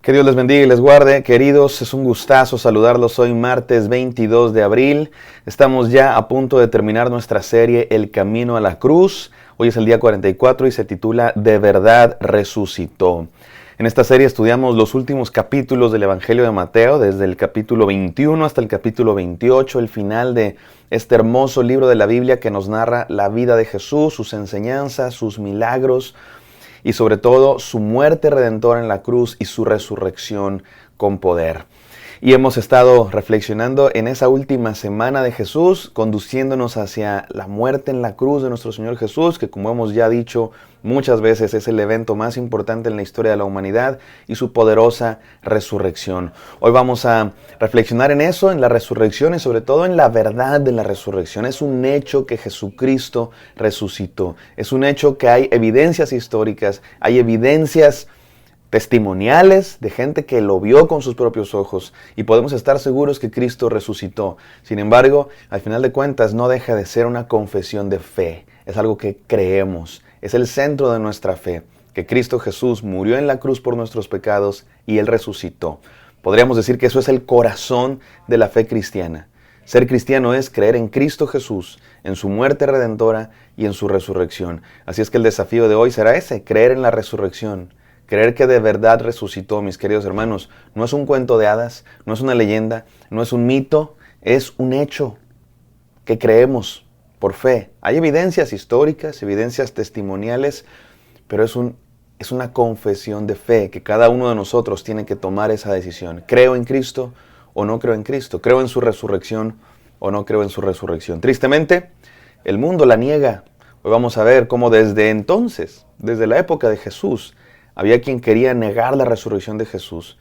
Que Dios les bendiga y les guarde. Queridos, es un gustazo saludarlos hoy martes 22 de abril. Estamos ya a punto de terminar nuestra serie El Camino a la Cruz. Hoy es el día 44 y se titula De verdad resucitó. En esta serie estudiamos los últimos capítulos del Evangelio de Mateo, desde el capítulo 21 hasta el capítulo 28, el final de este hermoso libro de la Biblia que nos narra la vida de Jesús, sus enseñanzas, sus milagros, y sobre todo su muerte redentora en la cruz y su resurrección con poder. Y hemos estado reflexionando en esa última semana de Jesús, conduciéndonos hacia la muerte en la cruz de nuestro Señor Jesús, que como hemos ya dicho muchas veces es el evento más importante en la historia de la humanidad, y su poderosa resurrección. Hoy vamos a reflexionar en eso, en la resurrección y sobre todo en la verdad de la resurrección. Es un hecho que Jesucristo resucitó. Es un hecho que hay evidencias históricas, hay evidencias testimoniales de gente que lo vio con sus propios ojos y podemos estar seguros que Cristo resucitó. Sin embargo, al final de cuentas no deja de ser una confesión de fe. Es algo que creemos, es el centro de nuestra fe, que Cristo Jesús murió en la cruz por nuestros pecados y Él resucitó. Podríamos decir que eso es el corazón de la fe cristiana. Ser cristiano es creer en Cristo Jesús, en su muerte redentora y en su resurrección. Así es que el desafío de hoy será ese, creer en la resurrección. Creer que de verdad resucitó, mis queridos hermanos, no es un cuento de hadas, no es una leyenda, no es un mito, es un hecho que creemos por fe. Hay evidencias históricas, evidencias testimoniales, pero es una confesión de fe que cada uno de nosotros tiene que tomar esa decisión. ¿Creo en Cristo o no creo en Cristo? ¿Creo en su resurrección o no creo en su resurrección? Tristemente, el mundo la niega. Hoy vamos a ver cómo desde entonces, desde la época de Jesús, había quien quería negar la resurrección de Jesús,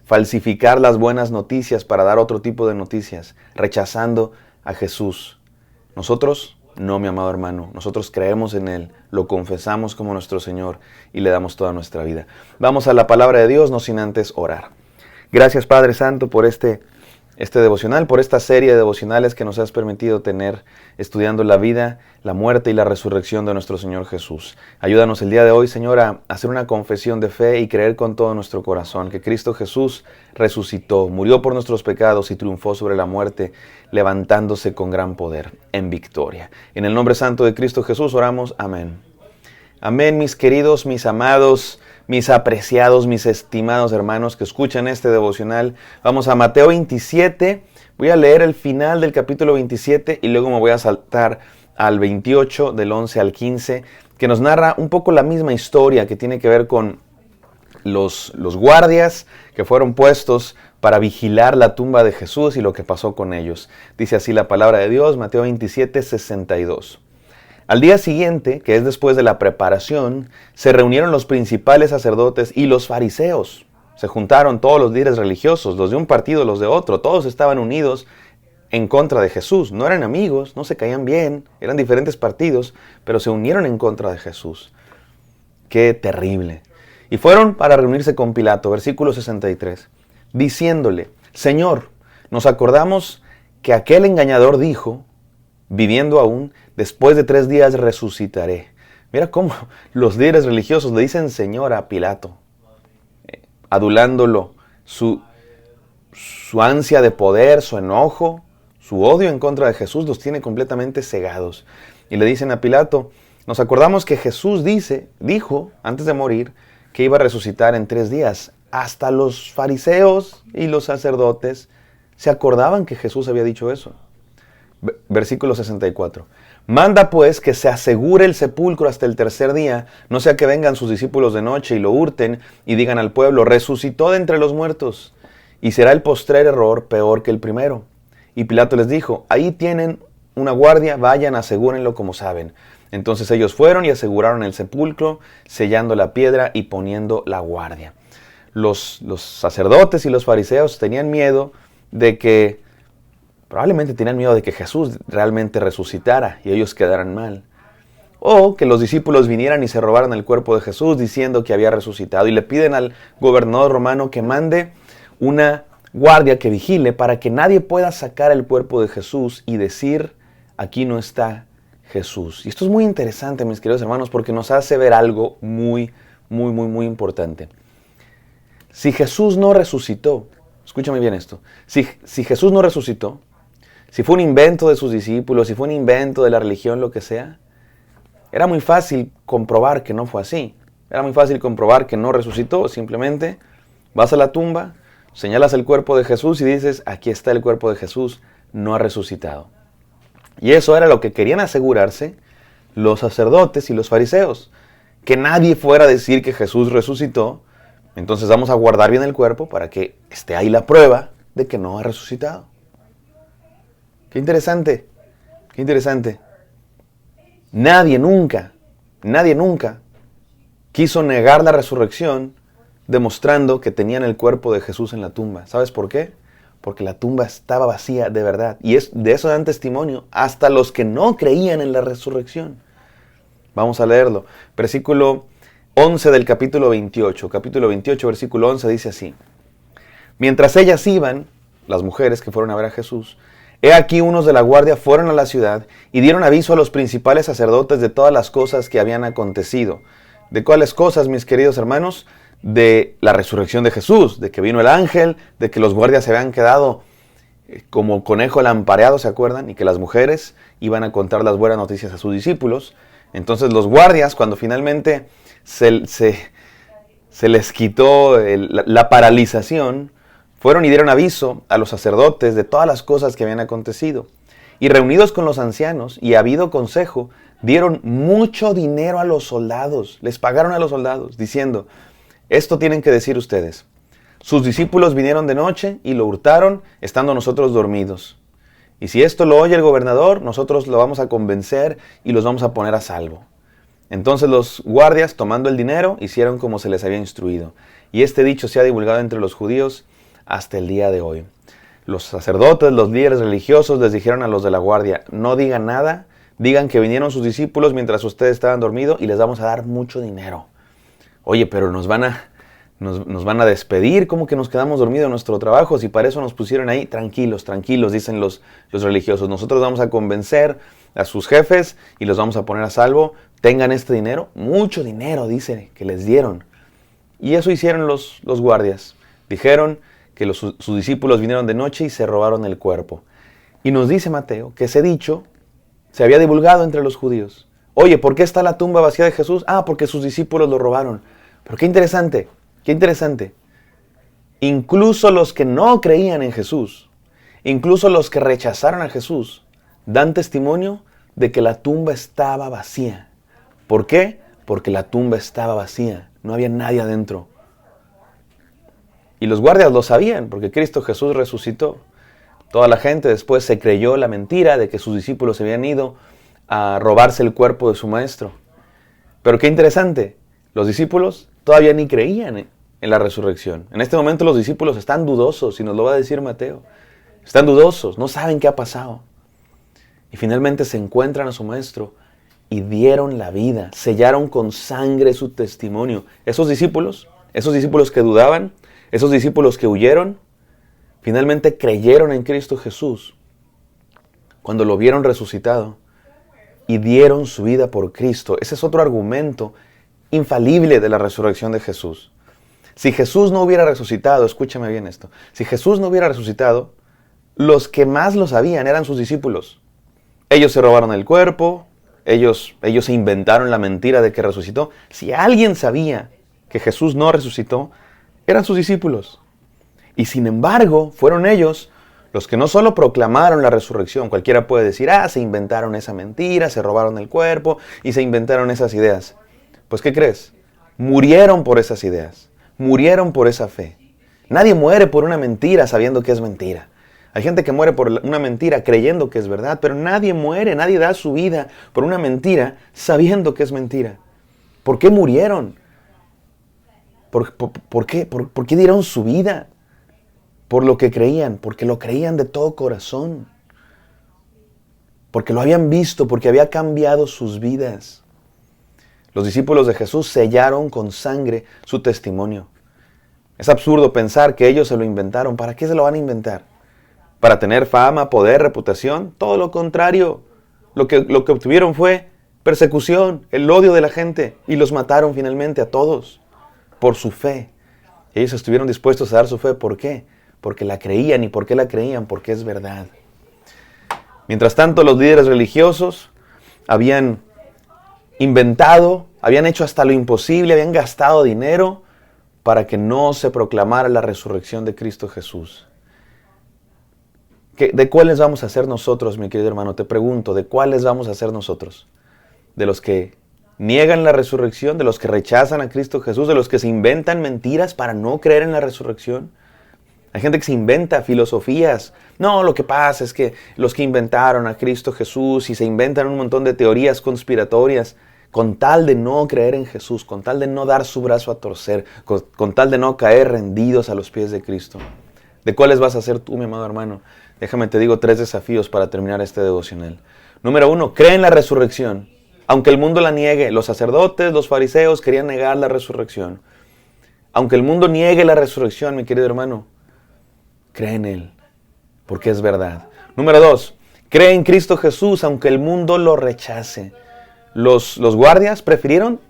falsificar las buenas noticias para dar otro tipo de noticias, rechazando a Jesús. Nosotros, no, mi amado hermano, nosotros creemos en Él, lo confesamos como nuestro Señor y le damos toda nuestra vida. Vamos a la palabra de Dios, no sin antes orar. Gracias, Padre Santo, por este devocional, por esta serie de devocionales que nos has permitido tener estudiando la vida, la muerte y la resurrección de nuestro Señor Jesús. Ayúdanos el día de hoy, Señor, a hacer una confesión de fe y creer con todo nuestro corazón que Cristo Jesús resucitó, murió por nuestros pecados y triunfó sobre la muerte, levantándose con gran poder en victoria. En el nombre santo de Cristo Jesús oramos. Amén. Amén, mis queridos, mis amados, mis apreciados, mis estimados hermanos que escuchan este devocional. Vamos a Mateo 27. Voy a leer el final del capítulo 27 y luego me voy a saltar al 28, del 11 al 15, que nos narra un poco la misma historia que tiene que ver con los guardias que fueron puestos para vigilar la tumba de Jesús y lo que pasó con ellos. Dice así la palabra de Dios, Mateo 27, 62. Al día siguiente, que es después de la preparación, se reunieron los principales sacerdotes y los fariseos. Se juntaron todos los líderes religiosos, los de un partido, los de otro. Todos estaban unidos en contra de Jesús. No eran amigos, no se caían bien, eran diferentes partidos, pero se unieron en contra de Jesús. ¡Qué terrible! Y fueron para reunirse con Pilato, versículo 63, diciéndole, Señor, nos acordamos que aquel engañador dijo, viviendo aún, después de 3 días resucitaré. Mira cómo los líderes religiosos le dicen Señor a Pilato, adulándolo, su ansia de poder, su enojo, su odio en contra de Jesús los tiene completamente cegados. Y le dicen a Pilato, nos acordamos que Jesús dijo antes de morir que iba a resucitar en 3 días. Hasta los fariseos y los sacerdotes se acordaban que Jesús había dicho eso. Versículo 64. Manda pues que se asegure el sepulcro hasta el 3er día, no sea que vengan sus discípulos de noche y lo hurten y digan al pueblo, resucitó de entre los muertos, y será el postrer error peor que el primero. Y Pilato les dijo, ahí tienen una guardia, vayan, asegúrenlo como saben. Entonces ellos fueron y aseguraron el sepulcro, sellando la piedra y poniendo la guardia. Los sacerdotes y los fariseos tenían miedo de que probablemente tenían miedo de que Jesús realmente resucitara y ellos quedaran mal. O que los discípulos vinieran y se robaran el cuerpo de Jesús diciendo que había resucitado. Y le piden al gobernador romano que mande una guardia que vigile para que nadie pueda sacar el cuerpo de Jesús y decir, aquí no está Jesús. Y esto es muy interesante, mis queridos hermanos, porque nos hace ver algo muy importante. Si Jesús no resucitó, escúchame bien esto, si Jesús no resucitó, si fue un invento de sus discípulos, si fue un invento de la religión, lo que sea, era muy fácil comprobar que no fue así. Era muy fácil comprobar que no resucitó. Simplemente vas a la tumba, señalas el cuerpo de Jesús y dices, aquí está el cuerpo de Jesús, no ha resucitado. Y eso era lo que querían asegurarse los sacerdotes y los fariseos. Que nadie fuera a decir que Jesús resucitó. Entonces vamos a guardar bien el cuerpo para que esté ahí la prueba de que no ha resucitado. Qué interesante, qué interesante. Nadie nunca quiso negar la resurrección demostrando que tenían el cuerpo de Jesús en la tumba. ¿Sabes por qué? Porque la tumba estaba vacía de verdad. Y de eso dan testimonio hasta los que no creían en la resurrección. Vamos a leerlo. Versículo 11 del capítulo 28. Capítulo 28, versículo 11 dice así. Mientras ellas iban, las mujeres que fueron a ver a Jesús, he aquí unos de la guardia fueron a la ciudad y dieron aviso a los principales sacerdotes de todas las cosas que habían acontecido. ¿De cuáles cosas, mis queridos hermanos? De la resurrección de Jesús, de que vino el ángel, de que los guardias se habían quedado como conejo lampareado, ¿se acuerdan? Y que las mujeres iban a contar las buenas noticias a sus discípulos. Entonces los guardias, cuando finalmente se les quitó la paralización, fueron y dieron aviso a los sacerdotes de todas las cosas que habían acontecido. Y reunidos con los ancianos y habido consejo, dieron mucho dinero a los soldados, les pagaron a los soldados, diciendo, esto tienen que decir ustedes. Sus discípulos vinieron de noche y lo hurtaron, estando nosotros dormidos. Y si esto lo oye el gobernador, nosotros lo vamos a convencer y los vamos a poner a salvo. Entonces los guardias, tomando el dinero, hicieron como se les había instruido. Y este dicho se ha divulgado entre los judíos hasta el día de hoy. Los sacerdotes, los líderes religiosos les dijeron a los de la guardia, no digan nada, digan que vinieron sus discípulos mientras ustedes estaban dormidos y les vamos a dar mucho dinero. Oye, pero nos van a despedir, ¿cómo que nos quedamos dormidos en nuestro trabajo? Si para eso nos pusieron ahí, tranquilos, dicen los religiosos. Nosotros vamos a convencer a sus jefes y los vamos a poner a salvo. Tengan este dinero, mucho dinero, dice, que les dieron. Y eso hicieron los guardias. Dijeron que sus discípulos vinieron de noche y se robaron el cuerpo. Y nos dice Mateo que ese dicho se había divulgado entre los judíos. Oye, ¿por qué está la tumba vacía de Jesús? Ah, porque sus discípulos lo robaron. Pero qué interesante. Incluso los que no creían en Jesús, incluso los que rechazaron a Jesús, dan testimonio de que la tumba estaba vacía. ¿Por qué? Porque la tumba estaba vacía. No había nadie adentro. Y los guardias lo sabían, porque Cristo Jesús resucitó. Toda la gente después se creyó la mentira de que sus discípulos se habían ido a robarse el cuerpo de su maestro. Pero qué interesante, los discípulos todavía ni creían en la resurrección. En este momento los discípulos están dudosos, y nos lo va a decir Mateo. Están dudosos, no saben qué ha pasado. Y finalmente se encuentran a su maestro y dieron la vida, sellaron con sangre su testimonio. Esos discípulos que dudaban, esos discípulos que huyeron, finalmente creyeron en Cristo Jesús cuando lo vieron resucitado y dieron su vida por Cristo. Ese es otro argumento infalible de la resurrección de Jesús. Si Jesús no hubiera resucitado, escúchame bien esto, si Jesús no hubiera resucitado, los que más lo sabían eran sus discípulos. Ellos se robaron el cuerpo, ellos se inventaron la mentira de que resucitó. Si alguien sabía que Jesús no resucitó, eran sus discípulos. Y sin embargo, fueron ellos los que no solo proclamaron la resurrección. Cualquiera puede decir, se inventaron esa mentira, se robaron el cuerpo y se inventaron esas ideas. Pues, ¿qué crees? Murieron por esas ideas. Murieron por esa fe. Nadie muere por una mentira sabiendo que es mentira. Hay gente que muere por una mentira creyendo que es verdad, pero nadie muere, nadie da su vida por una mentira sabiendo que es mentira. ¿Por qué murieron? ¿Por qué dieron su vida? Por lo que creían, porque lo creían de todo corazón. Porque lo habían visto, porque había cambiado sus vidas. Los discípulos de Jesús sellaron con sangre su testimonio. Es absurdo pensar que ellos se lo inventaron. ¿Para qué se lo van a inventar? ¿Para tener fama, poder, reputación? Todo lo contrario. Lo que obtuvieron fue persecución, el odio de la gente, y los mataron finalmente a todos por su fe. Ellos estuvieron dispuestos a dar su fe. ¿Por qué? Porque la creían. ¿Y por qué la creían? Porque es verdad. Mientras tanto, los líderes religiosos habían inventado, habían hecho hasta lo imposible, habían gastado dinero para que no se proclamara la resurrección de Cristo Jesús. ¿De cuáles vamos a ser nosotros, mi querido hermano? Te pregunto, ¿de cuáles vamos a ser nosotros? ¿De los que niegan la resurrección? ¿De los que rechazan a Cristo Jesús? ¿De los que se inventan mentiras para no creer en la resurrección? Hay gente que se inventa filosofías. No, lo que pasa es que los que inventaron a Cristo Jesús y se inventan un montón de teorías conspiratorias con tal de no creer en Jesús, con tal de no dar su brazo a torcer, con tal de no caer rendidos a los pies de Cristo. ¿De cuáles vas a ser tú, mi amado hermano? Déjame te digo 3 desafíos para terminar este devocional. Número 1, cree en la resurrección. Aunque el mundo la niegue, los sacerdotes, los fariseos querían negar la resurrección. Aunque el mundo niegue la resurrección, mi querido hermano, cree en Él, porque es verdad. Número 2, cree en Cristo Jesús, aunque el mundo lo rechace. Los guardias prefirieron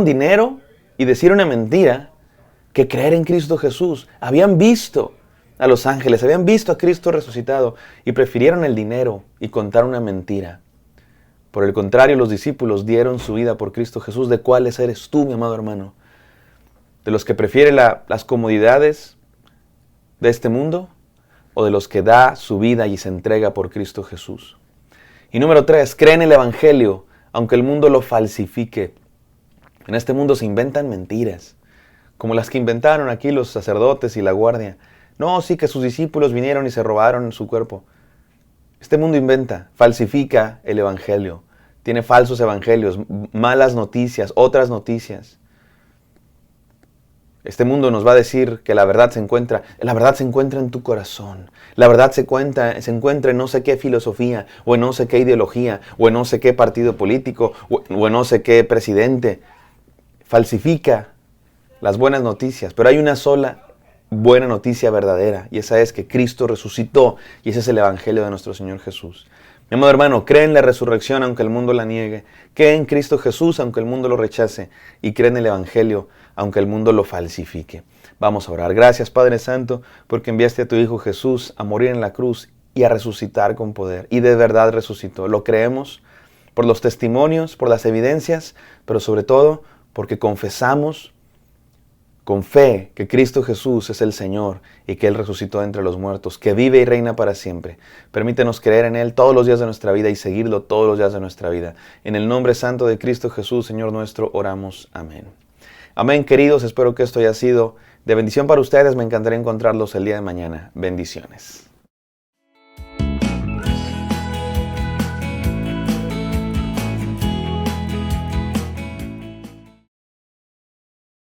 dinero y decir una mentira que creer en Cristo Jesús. Habían visto a los ángeles, habían visto a Cristo resucitado y prefirieron el dinero y contar una mentira. Por el contrario, los discípulos dieron su vida por Cristo Jesús. ¿De cuáles eres tú, mi amado hermano? ¿De los que prefieren las comodidades de este mundo o de los que da su vida y se entrega por Cristo Jesús? Y número 3, cree en el Evangelio, aunque el mundo lo falsifique. En este mundo se inventan mentiras, como las que inventaron aquí los sacerdotes y la guardia. No, sí que sus discípulos vinieron y se robaron su cuerpo. Este mundo inventa, falsifica el Evangelio, tiene falsos evangelios, malas noticias, otras noticias. Este mundo nos va a decir que la verdad se encuentra en tu corazón. La verdad se encuentra en no sé qué filosofía, o en no sé qué ideología, o en no sé qué partido político, o en no sé qué presidente. Falsifica las buenas noticias, pero hay una sola buena noticia verdadera, y esa es que Cristo resucitó, y ese es el Evangelio de nuestro Señor Jesús. Mi amado hermano, cree en la resurrección aunque el mundo la niegue, cree en Cristo Jesús aunque el mundo lo rechace, y cree en el Evangelio aunque el mundo lo falsifique. Vamos a orar. Gracias, Padre Santo, porque enviaste a tu Hijo Jesús a morir en la cruz y a resucitar con poder, y de verdad resucitó. Lo creemos por los testimonios, por las evidencias, pero sobre todo porque confesamos con fe que Cristo Jesús es el Señor y que Él resucitó entre los muertos, que vive y reina para siempre. Permítenos creer en Él todos los días de nuestra vida y seguirlo todos los días de nuestra vida. En el nombre santo de Cristo Jesús, Señor nuestro, oramos. Amén. Amén, queridos. Espero que esto haya sido de bendición para ustedes. Me encantaría encontrarlos el día de mañana. Bendiciones.